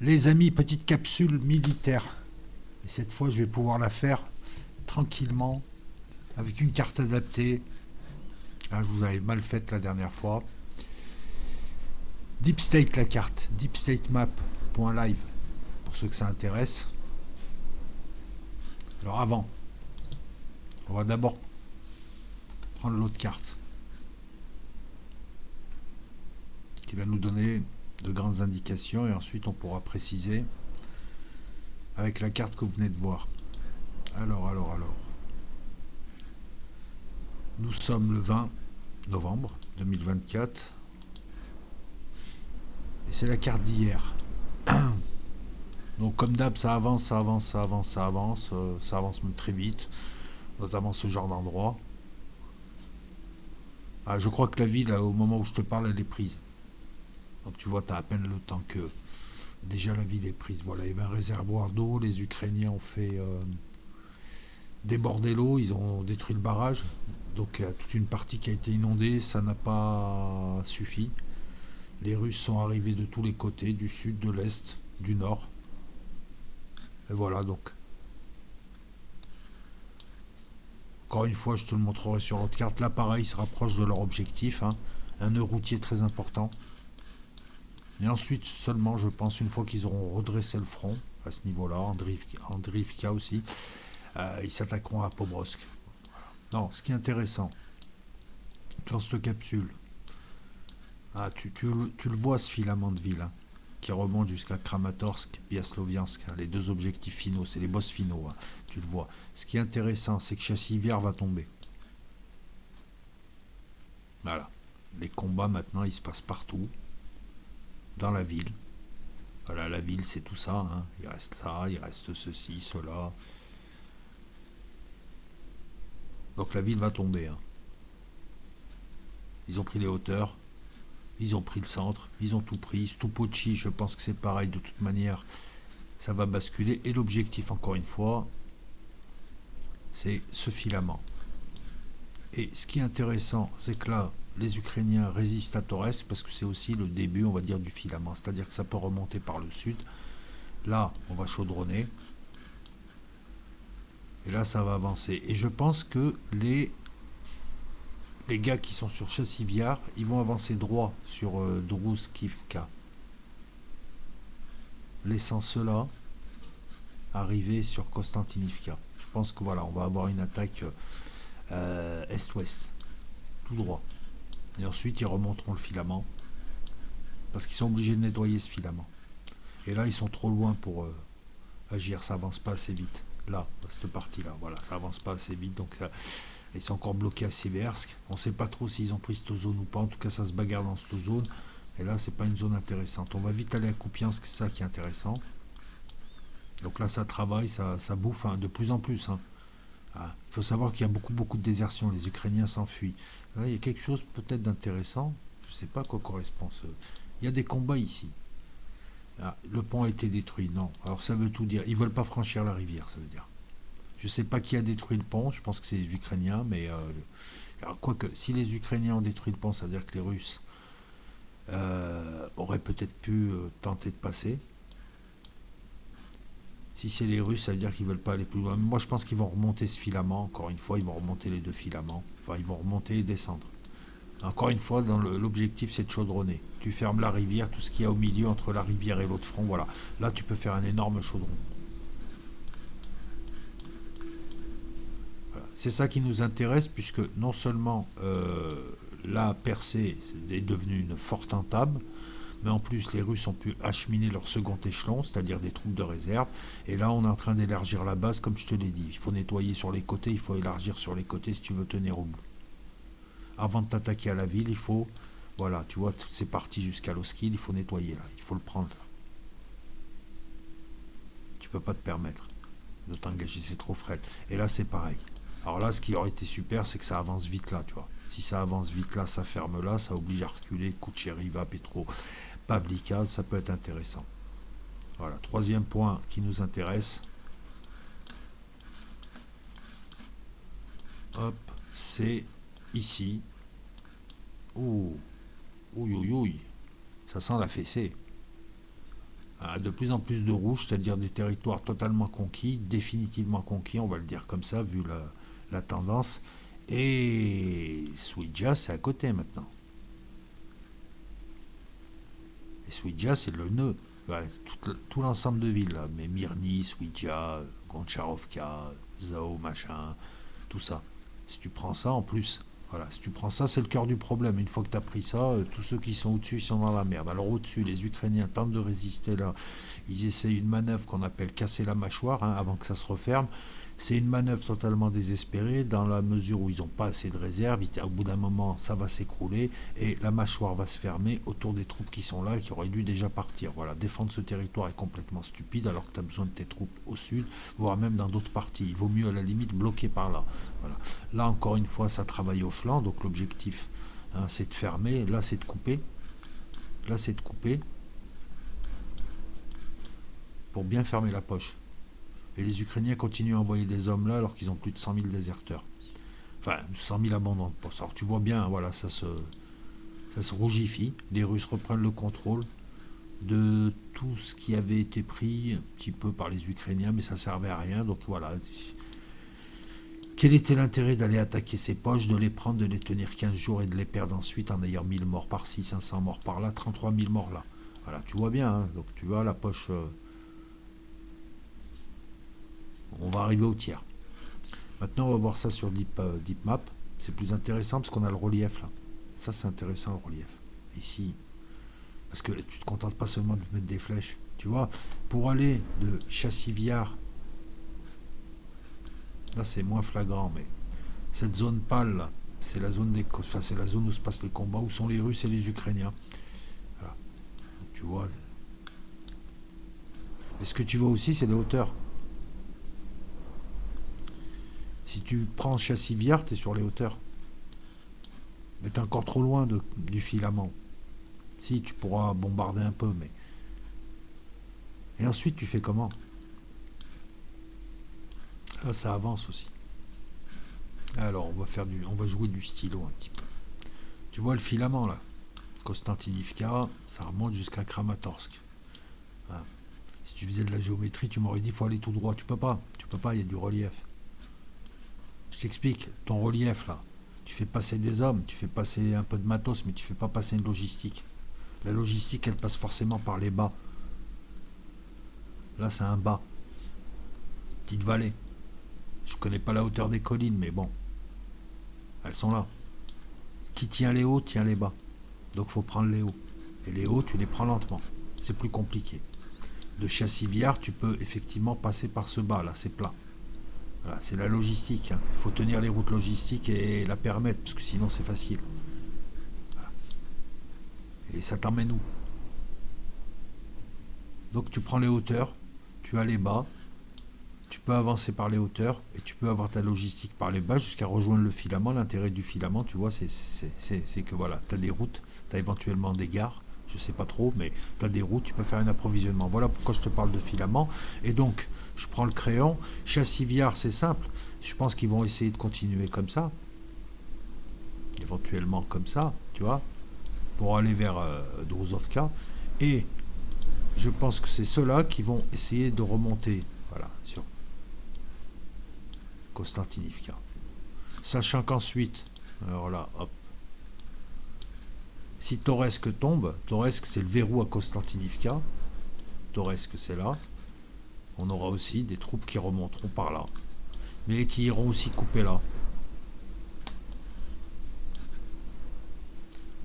Les amis, petite capsule militaire. Et cette fois, je vais pouvoir la faire tranquillement, avec une carte adaptée. Ah, je vous avais mal faite la dernière fois. Deep State, la carte. Deep State Map.live, pour ceux que ça intéresse. Alors avant, on va d'abord prendre l'autre carte, qui va nous donner de grandes indications, et ensuite on pourra préciser avec la carte que vous venez de voir. Alors. Nous sommes le 20 novembre 2024, et c'est la carte d'hier. Donc comme d'hab, ça avance, ça avance même très vite, notamment ce genre d'endroit. Ah, je crois que la ville, au moment où je te parle, elle est prise. Donc tu vois, tu as à peine le temps que déjà la ville est prise. Voilà, il y avait un réservoir d'eau, les Ukrainiens ont fait déborder l'eau, ils ont détruit le barrage. Donc il y a toute une partie qui a été inondée, ça n'a pas suffi. Les Russes sont arrivés de tous les côtés, du sud, de l'est, du nord. Et voilà, donc encore une fois, je te le montrerai sur l'autre carte. Là, pareil, ils se rapprochent de leur objectif, hein. Un nœud routier très important. Et ensuite, seulement, je pense, une fois qu'ils auront redressé le front, à ce niveau-là, Andriivka aussi, ils s'attaqueront à Pobrosk. Non, ce qui est intéressant, dans cette capsule, ah, tu le vois, ce filament de ville, hein, qui remonte jusqu'à Kramatorsk, Biasloviansk, hein, les deux objectifs finaux, c'est les boss finaux, hein, tu le vois. Ce qui est intéressant, c'est que Chassivière va tomber. Voilà. Les combats, maintenant, ils se passent partout, dans la ville. Voilà, la ville, c'est tout ça, hein. Il reste ça, il reste ceci, cela. Donc la ville va tomber, hein. Ils ont pris les hauteurs, ils ont pris le centre, ils ont tout pris. Stupochi, je pense que c'est pareil, de toute manière, ça va basculer. Et l'objectif, encore une fois, c'est ce filament. Et ce qui est intéressant, c'est que là, les Ukrainiens résistent à Torres parce que c'est aussi le début, on va dire, du filament. C'est-à-dire que ça peut remonter par le sud. Là, on va chaudronner. Et là, ça va avancer. Et je pense que les gars qui sont sur Chassiviar, ils vont avancer droit sur Druskivka, laissant cela arriver sur Konstantinivka. Je pense que voilà, on va avoir une attaque est-ouest, tout droit. Et ensuite, ils remonteront le filament, parce qu'ils sont obligés de nettoyer ce filament. Et là, ils sont trop loin pour agir, ça avance pas assez vite. Là, cette partie-là, voilà, ça avance pas assez vite, donc ils sont encore bloqués à Seversk. On ne sait pas trop s'ils ont pris cette zone ou pas. En tout cas, ça se bagarre dans cette zone. Et là, c'est pas une zone intéressante. On va vite aller à Kupiansk, c'est ça qui est intéressant. Donc là, ça travaille, ça bouffe, hein, de plus en plus, hein. Ah, il faut savoir qu'il y a beaucoup de désertions. Les Ukrainiens s'enfuient. Là, il y a quelque chose peut-être d'intéressant. Je ne sais pas à quoi correspond ce. Il y a des combats ici. Ah, le pont a été détruit. Non. Alors ça veut tout dire. Ils veulent pas franchir la rivière, ça veut dire. Je ne sais pas qui a détruit le pont. Je pense que c'est les Ukrainiens, mais alors, quoique, si les Ukrainiens ont détruit le pont, ça veut dire que les Russes auraient peut-être pu tenter de passer. Si c'est les Russes, ça veut dire qu'ils veulent pas aller plus loin. Mais moi, je pense qu'ils vont remonter ce filament. Encore une fois, ils vont remonter les deux filaments. Enfin, ils vont remonter et descendre. Encore une fois, l'objectif, c'est de chaudronner. Tu fermes la rivière, tout ce qu'il y a au milieu entre la rivière et l'autre front, voilà. Là, tu peux faire un énorme chaudron. Voilà. C'est ça qui nous intéresse, puisque non seulement la percée est devenue une forte entame, mais en plus les Russes ont pu acheminer leur second échelon, c'est-à-dire des troupes de réserve, et là on est en train d'élargir la base, comme je te l'ai dit. Il faut nettoyer sur les côtés, il faut élargir sur les côtés si tu veux tenir au bout. Avant de t'attaquer à la ville, il faut, voilà, tu vois, toutes ces parties jusqu'à l'Oskil, il faut nettoyer là, il faut le prendre. Tu peux pas te permettre de t'engager, c'est trop frêle. Et là c'est pareil. Alors là, ce qui aurait été super, c'est que ça avance vite là, tu vois. Si ça avance vite là, ça ferme là, ça oblige à reculer, Kucheriva, Petro, Pavlika, ça peut être intéressant. Voilà, troisième point qui nous intéresse, hop, c'est ici. Ouh, ouille, ouille, ouille, ça sent la fessée. De plus en plus de rouges, c'est-à-dire des territoires totalement conquis, définitivement conquis, on va le dire comme ça, vu la tendance. Et Souidja, c'est à côté maintenant. Et Souidja, c'est le nœud. Ouais, tout l'ensemble de villes, là. Mais Mirny, Souidja, Gontcharovka, Zao, machin, tout ça. Si tu prends ça en plus, voilà, si tu prends ça, c'est le cœur du problème. Une fois que tu as pris ça, tous ceux qui sont au-dessus, ils sont dans la merde. Alors au-dessus, les Ukrainiens tentent de résister là. Ils essayent une manœuvre qu'on appelle casser la mâchoire, hein, avant que ça se referme. C'est une manœuvre totalement désespérée dans la mesure où ils n'ont pas assez de réserves. Au bout d'un moment, ça va s'écrouler et la mâchoire va se fermer autour des troupes qui sont là et qui auraient dû déjà partir. Voilà, défendre ce territoire est complètement stupide alors que tu as besoin de tes troupes au sud, voire même dans d'autres parties. Il vaut mieux à la limite bloquer par là. Voilà. Là, encore une fois, ça travaille au flanc, donc l'objectif, hein, c'est de fermer. Là, c'est de couper. Là, c'est de couper pour bien fermer la poche. Et les Ukrainiens continuent à envoyer des hommes là alors qu'ils ont plus de 100 000 déserteurs. Enfin, 100 000 abandons de poste. Alors tu vois bien, voilà, ça se rougifie. Les Russes reprennent le contrôle de tout ce qui avait été pris un petit peu par les Ukrainiens, mais ça servait à rien. Donc voilà. Quel était l'intérêt d'aller attaquer ces poches, de les prendre, de les tenir 15 jours et de les perdre ensuite en ayant 1000 morts par-ci, 500 morts par-là, 33 000 morts là. Voilà, tu vois bien, hein, donc tu vois la poche. On va arriver au tiers. Maintenant, on va voir ça sur Deep Map. C'est plus intéressant parce qu'on a le relief là. Ça, c'est intéressant le relief. Ici, parce que tu ne te contentes pas seulement de mettre des flèches. Tu vois, pour aller de Chassiviar, là c'est moins flagrant, mais cette zone pâle là, c'est la zone c'est la zone où se passent les combats, où sont les Russes et les Ukrainiens. Voilà. Donc, tu vois. Et ce que tu vois aussi, c'est les hauteurs. Si tu prends Chassiviar, tu es sur les hauteurs. Mais tu es encore trop loin du filament. Si, tu pourras bombarder un peu, mais... Et ensuite, tu fais comment? Là, ça avance aussi. Alors, on va jouer du stylo un petit peu. Tu vois le filament, là? Konstantinivka, ça remonte jusqu'à Kramatorsk. Hein. Si tu faisais de la géométrie, tu m'aurais dit, il faut aller tout droit. Tu peux pas. Tu peux pas, il y a du relief. Je t'explique. Ton relief, là, tu fais passer des hommes, tu fais passer un peu de matos, mais tu fais pas passer une logistique. La logistique, elle passe forcément par les bas. Là, c'est un bas. Petite vallée. Je connais pas la hauteur des collines, mais bon, elles sont là. Qui tient les hauts, tient les bas. Donc, faut prendre les hauts. Et les hauts, tu les prends lentement. C'est plus compliqué. De Chassiviar, tu peux effectivement passer par ce bas, là, c'est plat. Voilà, c'est la logistique. Hein. Il faut tenir les routes logistiques et la permettre, parce que sinon, c'est facile. Voilà. Et ça t'emmène où? Donc, tu prends les hauteurs, tu as les bas, tu peux avancer par les hauteurs et tu peux avoir ta logistique par les bas jusqu'à rejoindre le filament. L'intérêt du filament, tu vois, c'est que voilà, tu as des routes, tu as éventuellement des gares, je sais pas trop, mais tu as des routes, tu peux faire un approvisionnement. Voilà pourquoi je te parle de filament. Et donc, je prends le crayon. Chassiviar, c'est simple. Je pense qu'ils vont essayer de continuer comme ça, éventuellement comme ça, tu vois, pour aller vers Druzovka. Et je pense que c'est ceux-là qui vont essayer de remonter, voilà, sur Konstantinivka. Sachant qu'ensuite, alors là, hop, si Toresk tombe, Toresk c'est le verrou à Konstantinivka, Toresk c'est là, on aura aussi des troupes qui remonteront par là, mais qui iront aussi couper là.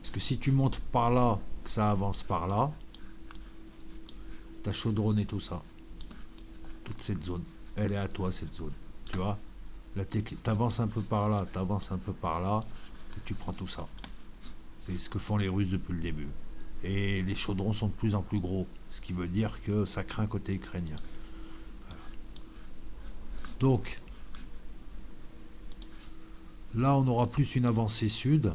Parce que si tu montes par là, que ça avance par là, t'as chaudronné tout ça, toute cette zone, elle est à toi cette zone, tu vois. Là, t'avances un peu par là, t'avances un peu par là, et tu prends tout ça. C'est ce que font les Russes depuis le début. Et les chaudrons sont de plus en plus gros, ce qui veut dire que ça craint côté ukrainien. Voilà. Donc, là, on aura plus une avancée sud,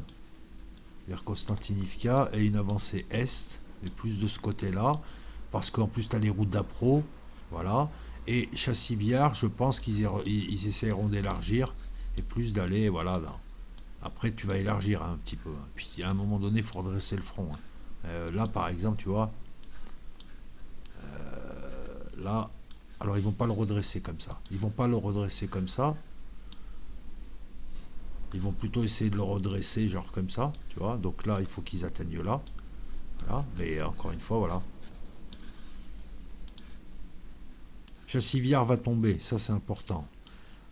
vers Konstantinivka, et une avancée est, et plus de ce côté-là, parce qu'en plus, tu as les routes d'appro, voilà. Et Chassiviar, je pense qu'ils essaieront d'élargir, et plus d'aller, voilà, là. Après, tu vas élargir un petit peu. Puis à un moment donné, il faut redresser le front. Là, par exemple, tu vois, là, alors ils vont pas le redresser comme ça. Ils vont pas le redresser comme ça. Ils vont plutôt essayer de le redresser, genre comme ça, tu vois. Donc là, il faut qu'ils atteignent là. Voilà. Mais encore une fois, voilà. Chassivière va tomber, ça c'est important.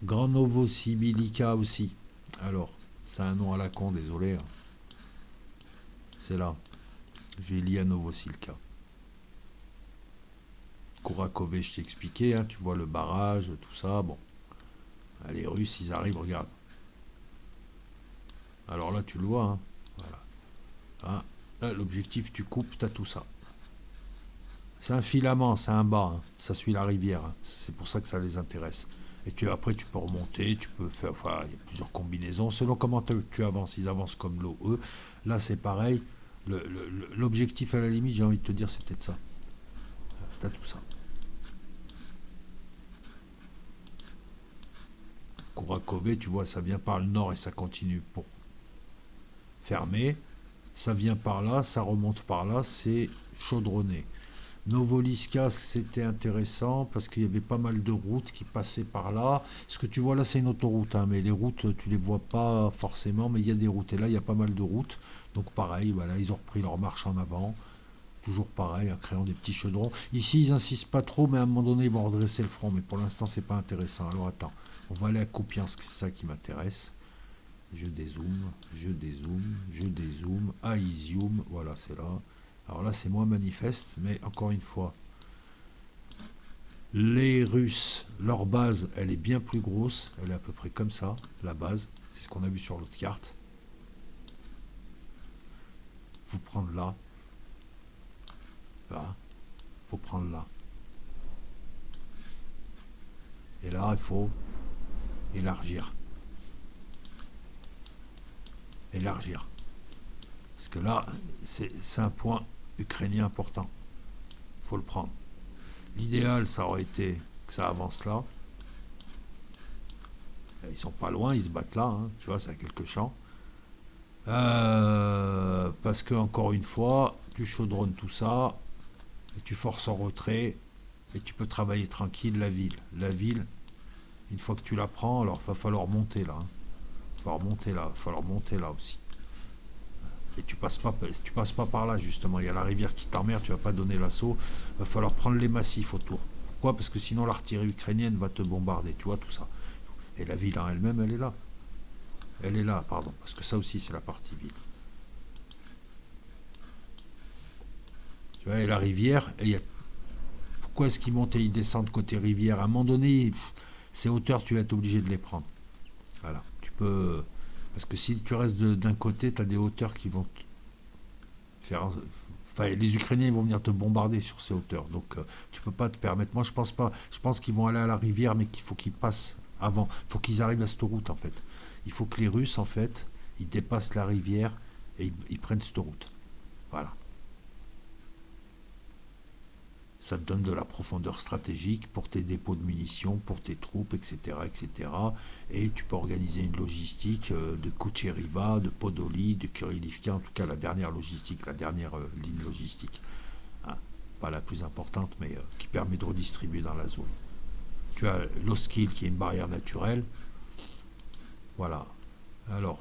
Grand Novosibirica aussi. Alors, c'est un nom à la con, désolé, hein. C'est là. Velia Novosilka. Kourakové, je t'ai expliqué, hein, tu vois le barrage, tout ça. Bon, les Russes, ils arrivent, regarde. Alors là, tu le vois, hein. Voilà. Hein. Là, l'objectif, tu coupes, tu as tout ça. C'est un filament, c'est un bas, hein. Ça suit la rivière, hein. C'est pour ça que ça les intéresse. Et après, tu peux remonter, tu peux faire. Enfin, il y a plusieurs combinaisons. Selon comment tu avances, ils avancent comme l'eau, eux. Là, c'est pareil. L'objectif, à la limite, j'ai envie de te dire, c'est peut-être ça. T'as tout ça. Kourakové, tu vois, ça vient par le nord et ça continue pour fermer. Ça vient par là, ça remonte par là, c'est chaudronné. Novoliska, c'était intéressant parce qu'il y avait pas mal de routes qui passaient par là. Ce que tu vois là, c'est une autoroute, hein, mais les routes, tu les vois pas forcément, mais il y a des routes. Et là, il y a pas mal de routes. Donc pareil, voilà, ils ont repris leur marche en avant. Toujours pareil, en créant des petits chaudrons. Ici, ils insistent pas trop, mais à un moment donné, ils vont redresser le front. Mais pour l'instant, c'est pas intéressant. Alors attends, on va aller à Kupiansk, c'est ça qui m'intéresse. Je dézoome, je dézoome, je dézoome, à Izium, voilà, c'est là. Alors là, c'est moins manifeste, mais encore une fois, les Russes, leur base, elle est bien plus grosse. Elle est à peu près comme ça, la base. C'est ce qu'on a vu sur l'autre carte. Faut prendre là. Voilà. Faut prendre là. Et là, il faut élargir. Élargir. Parce que là, c'est un point ukrainien important. Il faut le prendre. L'idéal, ça aurait été que ça avance là. Ils sont pas loin, ils se battent là, hein. Tu vois, c'est à quelques champs. Parce que, encore une fois, tu chaudronnes tout ça, et tu forces en retrait, et tu peux travailler tranquille la ville. La ville, une fois que tu la prends, alors il va falloir monter là, hein. Il va falloir monter là, il va falloir monter là aussi. Et tu passes pas par là justement. Il y a la rivière qui t'emmerde, tu vas pas donner l'assaut. Il va falloir prendre les massifs autour. Pourquoi? Parce que sinon l'artillerie ukrainienne va te bombarder, tu vois tout ça. Et la ville en elle-même, elle est là. Elle est là, pardon, parce que ça aussi c'est la partie ville. Tu vois, et la rivière, et pourquoi est-ce qu'ils montent et ils descendent côté rivière? À un moment donné, ces hauteurs, tu vas être obligé de les prendre. Voilà. Tu peux. Parce que si tu restes d'un côté, tu as des hauteurs qui vont faire. Enfin, les Ukrainiens vont venir te bombarder sur ces hauteurs. Donc, tu peux pas te permettre. Moi, je pense pas. Je pense qu'ils vont aller à la rivière, mais qu'il faut qu'ils passent avant. Il faut qu'ils arrivent à cette route, en fait. Il faut que les Russes, en fait, ils dépassent la rivière et ils prennent cette route. Voilà. Ça te donne de la profondeur stratégique pour tes dépôts de munitions, pour tes troupes, etc. etc. Et tu peux organiser une logistique de Kocheriva, de Podoli, de Kirilivka, en tout cas la dernière logistique, la dernière ligne logistique. Hein, pas la plus importante, mais qui permet de redistribuer dans la zone. Tu as l'Oskil qui est une barrière naturelle. Voilà. Alors,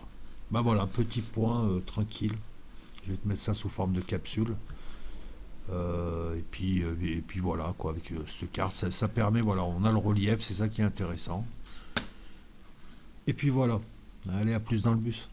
ben voilà, petit point tranquille. Je vais te mettre ça sous forme de capsule. Et puis voilà, quoi, avec cette carte, ça permet, voilà, on a le relief, c'est ça qui est intéressant. Et puis voilà, allez, à plus dans le bus.